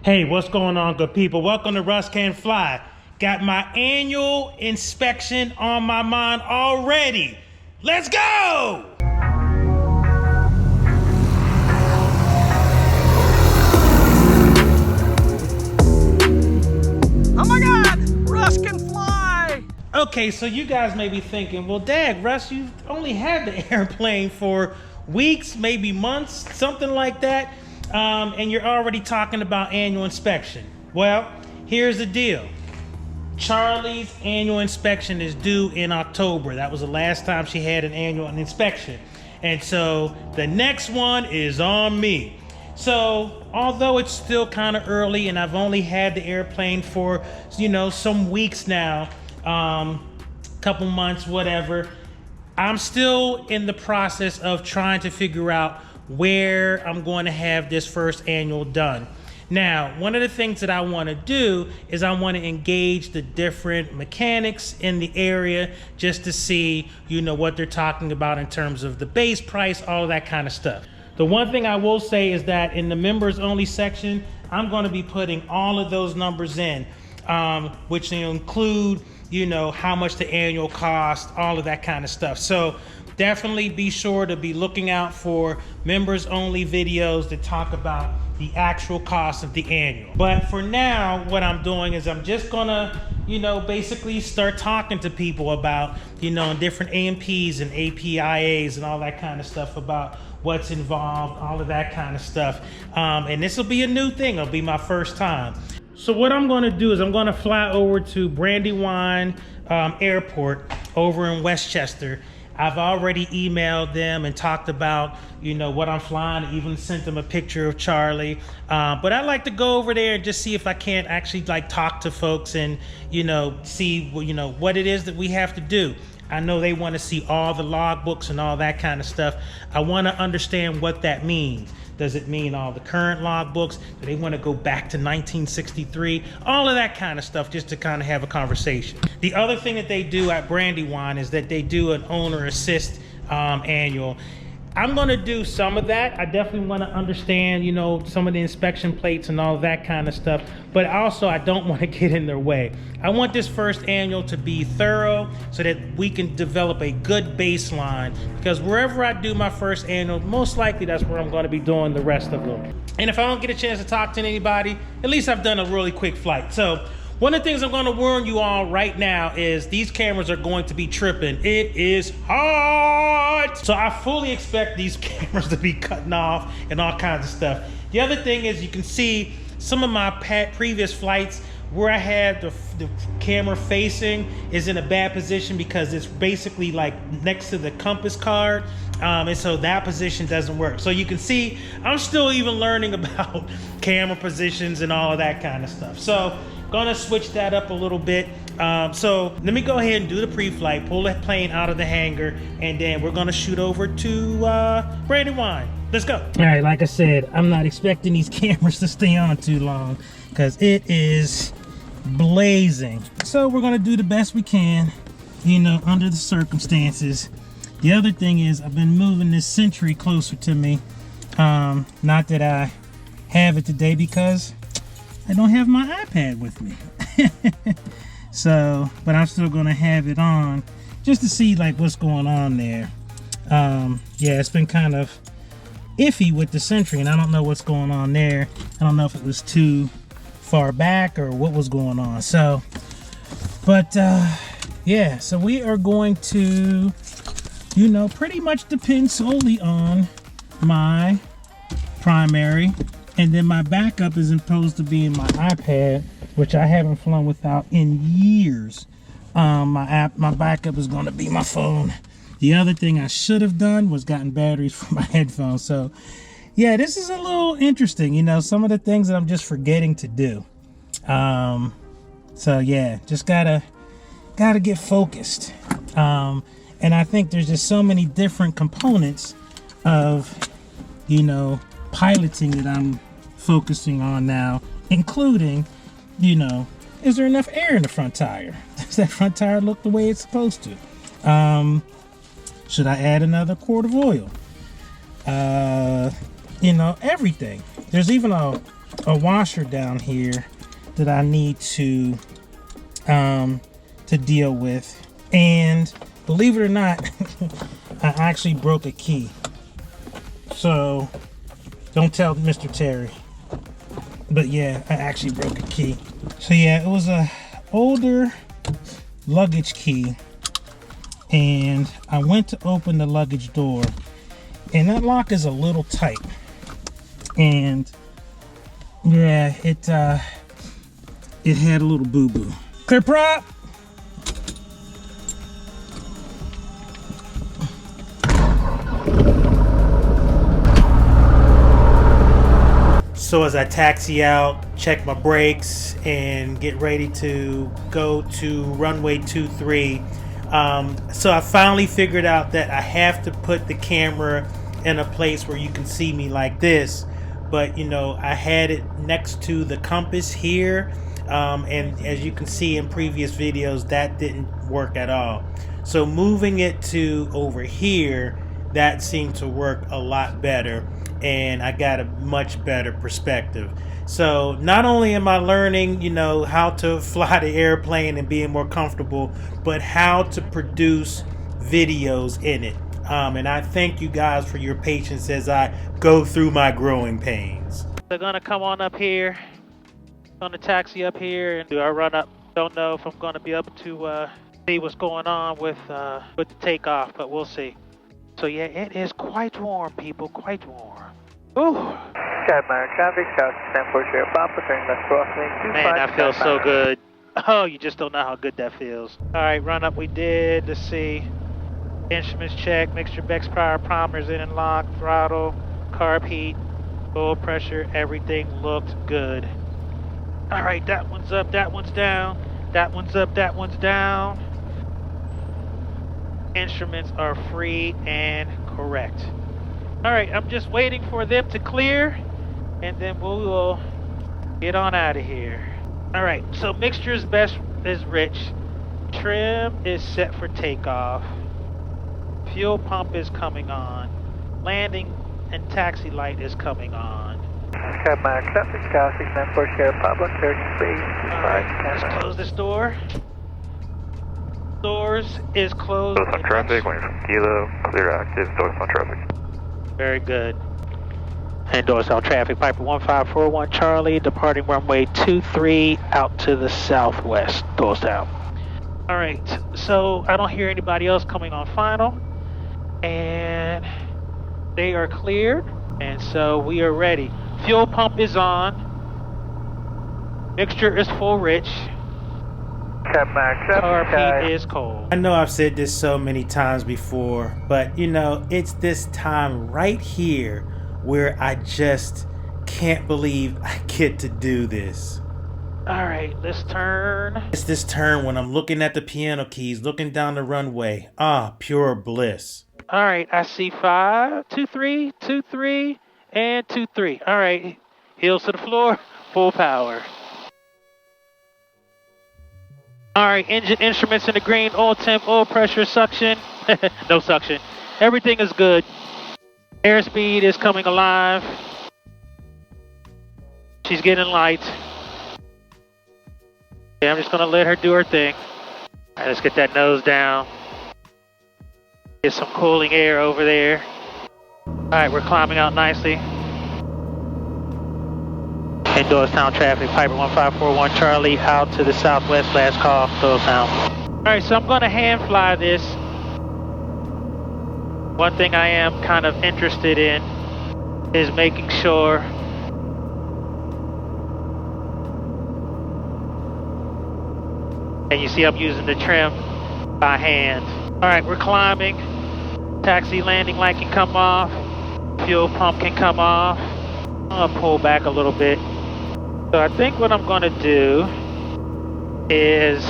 Hey, what's going on, good people? Welcome to Russ Can Fly. Got my annual inspection on my mind already. Let's go! Oh my God, Russ can fly! Okay, so you guys may be thinking, well, Dad, Russ, you've only had the airplane for weeks, maybe months, something like that. And you're already talking about annual inspection. Well, here's the deal. Charlie's annual inspection is due in October. That was the last time she had an annual inspection. And so the next one is on me. So although it's still kind of early and I've only had the airplane for, some weeks now, couple months, whatever, I'm still in the process of trying to figure out where I'm going to have this first annual done. Now, one of the things that I want to do is I want to engage the different mechanics in the area just to see, what they're talking about in terms of the base price, all of that kind of stuff. The one thing I will say is that in the members only section, I'm going to be putting all of those numbers in, which will include, how much the annual cost, all of that kind of stuff. So definitely be sure to be looking out for members only videos that talk about the actual cost of the annual. But for now, what I'm doing is I'm just gonna, basically start talking to people about, different AMPs and APIAs and all that kind of stuff about what's involved, all of that kind of stuff. And this will be a new thing. It'll be my first time. So what I'm gonna do is I'm gonna fly over to Brandywine Airport over in Westchester. I've already emailed them and talked about, what I'm flying. I even sent them a picture of Charlie. But I'd like to go over there and just see if I can't actually talk to folks and, see, what it is that we have to do. I know they want to see all the logbooks and all that kind of stuff. I want to understand what that means. Does it mean all the current logbooks? Do they want to go back to 1963? All of that kind of stuff, just to kind of have a conversation. The other thing that they do at Brandywine is that they do an owner assist annual. I'm going to do some of that. I definitely want to understand, some of the inspection plates and all that kind of stuff. But also, I don't want to get in their way. I want this first annual to be thorough so that we can develop a good baseline. Because wherever I do my first annual, most likely that's where I'm going to be doing the rest of them. And if I don't get a chance to talk to anybody, at least I've done a really quick flight. So one of the things I'm going to warn you all right now is these cameras are going to be tripping. It is hot. So I fully expect these cameras to be cutting off and all kinds of stuff. The other thing is you can see some of my previous flights where I had the camera facing is in a bad position because it's basically next to the compass card. And so that position doesn't work. So you can see I'm still even learning about camera positions and all of that kind of stuff. So gonna switch that up a little bit. So let me go ahead and do the pre-flight, pull that plane out of the hangar, and then we're gonna shoot over to Brandywine. Let's go. All right, like I said, I'm not expecting these cameras to stay on too long because it is blazing. So we're gonna do the best we can, under the circumstances. The other thing is I've been moving this Century closer to me. Not that I have it today because I don't have my iPad with me. So, but I'm still gonna have it on just to see what's going on there. Yeah, it's been kind of iffy with the Century and I don't know what's going on there. I don't know if it was too far back or what was going on. So, but yeah, so we are going to, pretty much depend solely on my primary. And then my backup is supposed to be in my iPad, which I haven't flown without in years. My backup is going to be my phone. The other thing I should have done was gotten batteries for my headphones. So yeah, this is a little interesting. Some of the things that I'm just forgetting to do. So yeah, just gotta get focused. And I think there's just so many different components of, piloting that I'm focusing on now, including, is there enough air in the front tire? Does that front tire look the way it's supposed to? Should I add another quart of oil? Everything. There's even a a washer down here that I need to deal with. And believe it or not, I actually broke a key. So don't tell Mr. Terry. But yeah, I actually broke a key. So yeah, it was a older luggage key. And I went to open the luggage door, and that lock is a little tight. And yeah, it had a little boo-boo. Clear prop! So as I taxi out, check my brakes, and get ready to go to runway 23, so I finally figured out that I have to put the camera in a place where you can see me like this. But you know, I had it next to the compass here, and as you can see in previous videos, that didn't work at all. So moving it to over here, that seemed to work a lot better, and I got a much better perspective. So not only am I learning, you know, how to fly the airplane and being more comfortable, but how to produce videos in it. And I thank you guys for your patience as I go through my growing pains. They're gonna come on up here, gonna taxi up here, and do I run up? Don't know if I'm gonna be able to see what's going on with the takeoff, but we'll see. So yeah, it is quite warm, people, quite warm. Ooh. Traffic, South Stanford, Papa, turning left crossing. Man, that feels so good. Oh, you just don't know how good that feels. All right, run up we did. Let's see. Instruments check, mixture Bex power, primers in and lock, throttle, carb heat, oil pressure, everything looked good. All right, that one's up, that one's down, that one's up, that one's down. Instruments are free and correct. All right, I'm just waiting for them to clear, and then we will get on out of here. All right, so mixture is rich. Trim is set for takeoff. Fuel pump is coming on. Landing and taxi light is coming on. Traffic, South Stanford, Papa, turning free. All right, let's close this door. Doors is closed. Doors on traffic, waiting from Kilo, clear active, doors on traffic. Very good. And doors on traffic, Piper 1541 Charlie, departing runway 23 out to the southwest. Doors down. All right, so I don't hear anybody else coming on final. And they are cleared. And so we are ready. Fuel pump is on. Mixture is full rich. Carb heat is cold. I know I've said this so many times before, but you know, it's this time right here where I just can't believe I get to do this. All right, let's turn. It's this turn when I'm looking at the piano keys, looking down the runway. Ah, pure bliss. All right, I see 5, 2, 3, 2, 3, and 2, 3. All right, heels to the floor, full power. All right, engine instruments in the green, oil temp, oil pressure, suction. No suction. Everything is good. Airspeed is coming alive. She's getting light. Okay, I'm just gonna let her do her thing. All right, let's get that nose down. Get some cooling air over there. All right, we're climbing out nicely. Indoors town traffic, Piper 1541 Charlie, out to the southwest, last call, doors down. All right, so I'm gonna hand fly this. One thing I am kind of interested in is making sure and you see I'm using the trim by hand. All right, we're climbing. Taxi landing light can come off. Fuel pump can come off. I'm gonna pull back a little bit. So I think what I'm gonna do is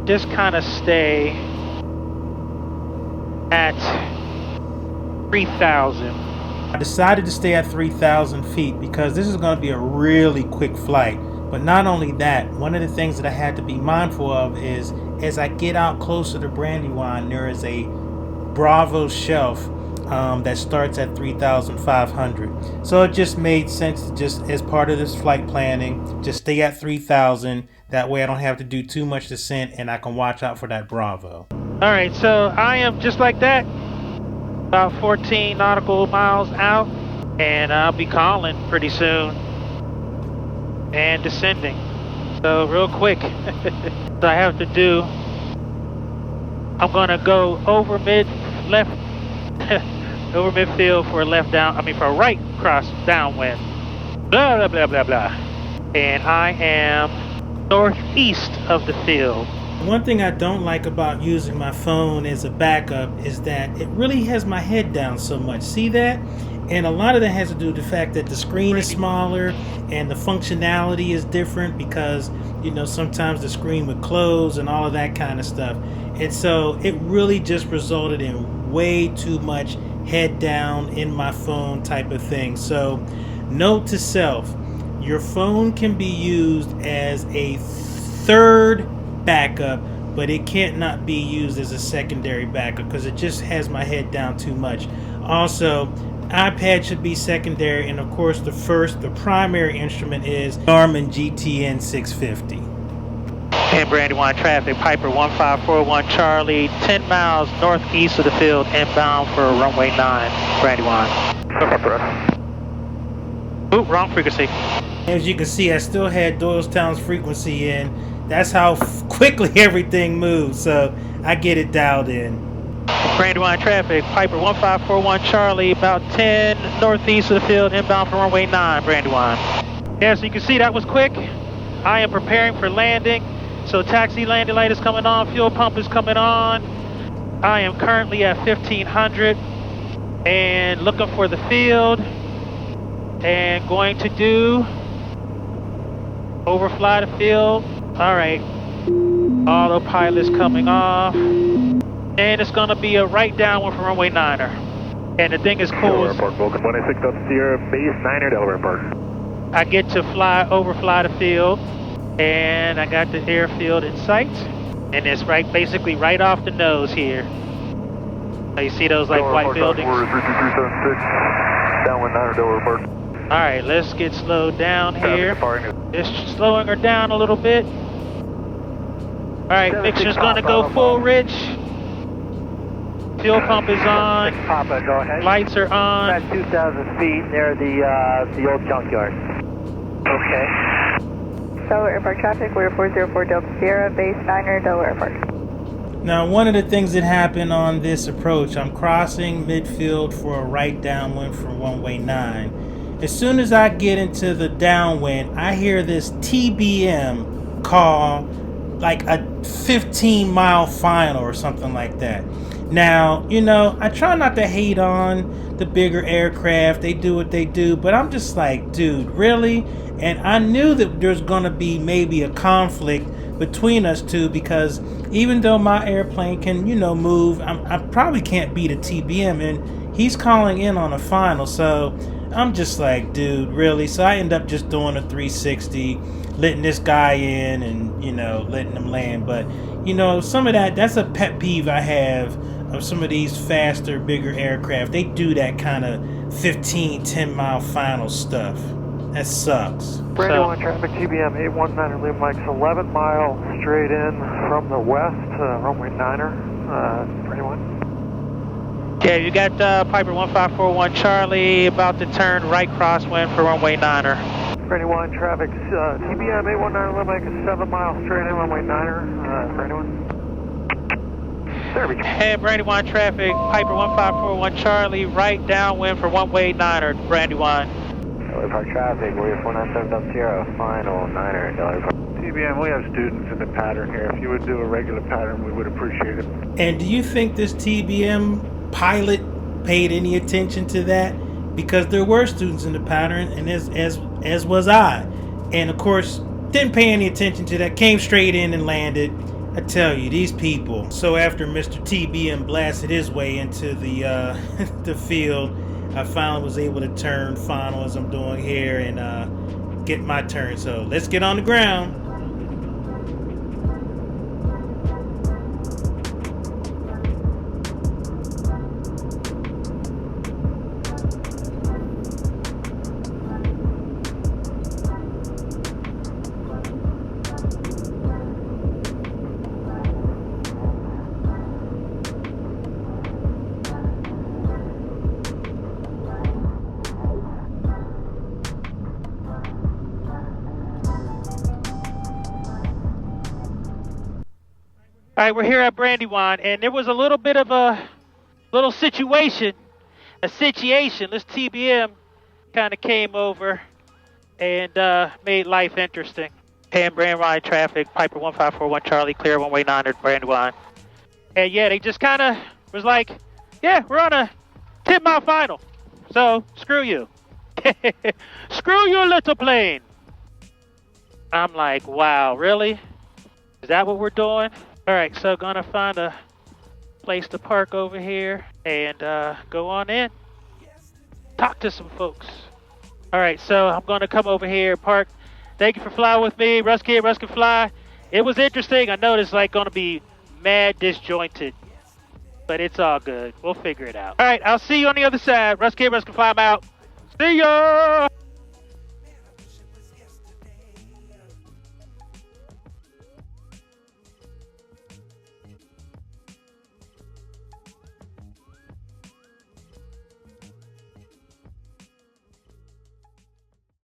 just kind of stay at 3,000. I decided to stay at 3,000 feet because this is gonna be a really quick flight. But not only that, one of the things that I had to be mindful of is as I get out closer to Brandywine, there is a Bravo shelf that starts at 3,500. So it just made sense to just, as part of this flight planning, just stay at 3,000. That way I don't have to do too much descent and I can watch out for that Bravo. All right, so I am just like that, about 14 nautical miles out, and I'll be calling pretty soon and descending. So real quick, so I have to do, I'm gonna go over left, over midfield for a left down, for a right cross downwind, blah, blah, blah, blah, blah. And I am northeast of the field. One thing I don't like about using my phone as a backup is that it really has my head down so much. See that? And a lot of that has to do with the fact that the screen is smaller and the functionality is different because, sometimes the screen would close and all of that kind of stuff. And so it really just resulted in way too much head down in my phone type of thing. So note to self, your phone can be used as a third backup, but it can't not be used as a secondary backup because it just has my head down too much. Also, iPad should be secondary, and of course the primary instrument is Garmin GTN 650. And Brandywine traffic, Piper 1541 Charlie, 10 miles northeast of the field, inbound for runway 9, Brandywine. Oop, wrong frequency. As you can see, I still had Doylestown's frequency in. That's how quickly everything moves, so I get it dialed in. Brandywine traffic, Piper 1541 Charlie, about 10 northeast of the field, inbound for runway 9, Brandywine. Yeah, so you can see that was quick. I am preparing for landing. So taxi landing light is coming on, fuel pump is coming on. I am currently at 1500 and looking for the field and going to do overfly the field. All right, autopilot's coming off. And it's gonna be a right downwind for runway 9er. And the thing is cool is Delaware Park, Vulcan 186 up Sierra, base 9er, Delaware Park. I get to overfly the field, and I got the airfield in sight, and it's basically right off the nose here. So you see those Delaware white Park, buildings? 32376, downwind 9er, Delaware Park. All right, let's get slowed down here. Just slowing her down a little bit. All right, mixture's gonna go full rich. Fuel pump is on. Papa, go ahead. Lights are on. About 2,000 feet near the old junkyard. Okay. Delaware Park traffic, we're 404 Delta Sierra, base 9er, Delaware Park. Now, one of the things that happened on this approach, I'm crossing midfield for a right downwind from runway 9. As soon as I get into the downwind, I hear this TBM call like a 15-mile final or something like that. Now, I try not to hate on the bigger aircraft. They do what they do, but I'm just like, dude, really? And I knew that there's going to be maybe a conflict between us two because even though my airplane can, move, I probably can't beat a TBM, and he's calling in on a final. So I'm just like, dude, really? So I end up just doing a 360, letting this guy in and, letting him land. But, some of that's a pet peeve I have of some of these faster, bigger aircraft. They do that kind of 10-mile final stuff. That sucks. Brandywine traffic, TBM 819, leave Mike's 11 mile straight in from the west, runway 9er, Brandywine. Yeah, you got Piper 1541 Charlie about to turn right crosswind for runway 9er. Brandywine traffic, TBM 819, leave Mike 7 mile straight in, runway 9er, Brandywine. There we go. Hey, Brandywine traffic, Piper 1541 Charlie, right downwind for runway 9er, Brandywine. Delaware Park traffic, we're 497 Sierra, final 9er, Delaware Park. TBM, we have students in the pattern here. If you would do a regular pattern, we would appreciate it. And do you think this TBM pilot paid any attention to that? Because there were students in the pattern, and as was I. And of course, didn't pay any attention to that, came straight in and landed. I tell you, these people. So after Mr. TBM blasted his way into the the field, I finally was able to turn final as I'm doing here and get my turn. So let's get on the ground. All right, we're here at Brandywine, and there was a little bit of a situation. This TBM kind of came over and made life interesting. Pan Brandywine traffic, Piper 1541 Charlie, clear 1-way 900 Brandywine. And yeah, they just kind of was like, yeah, we're on a 10-mile final. So, screw you. Screw your little plane. I'm like, wow, really? Is that what we're doing? All right, so gonna find a place to park over here and go on in. Talk to some folks. All right, so I'm gonna come over here, park. Thank you for flying with me. Russ Kid, Russ can fly. It was interesting. I know it's like gonna be mad disjointed, but it's all good. We'll figure it out. All right, I'll see you on the other side. Russ Kid, Russ can fly. I'm out. See ya!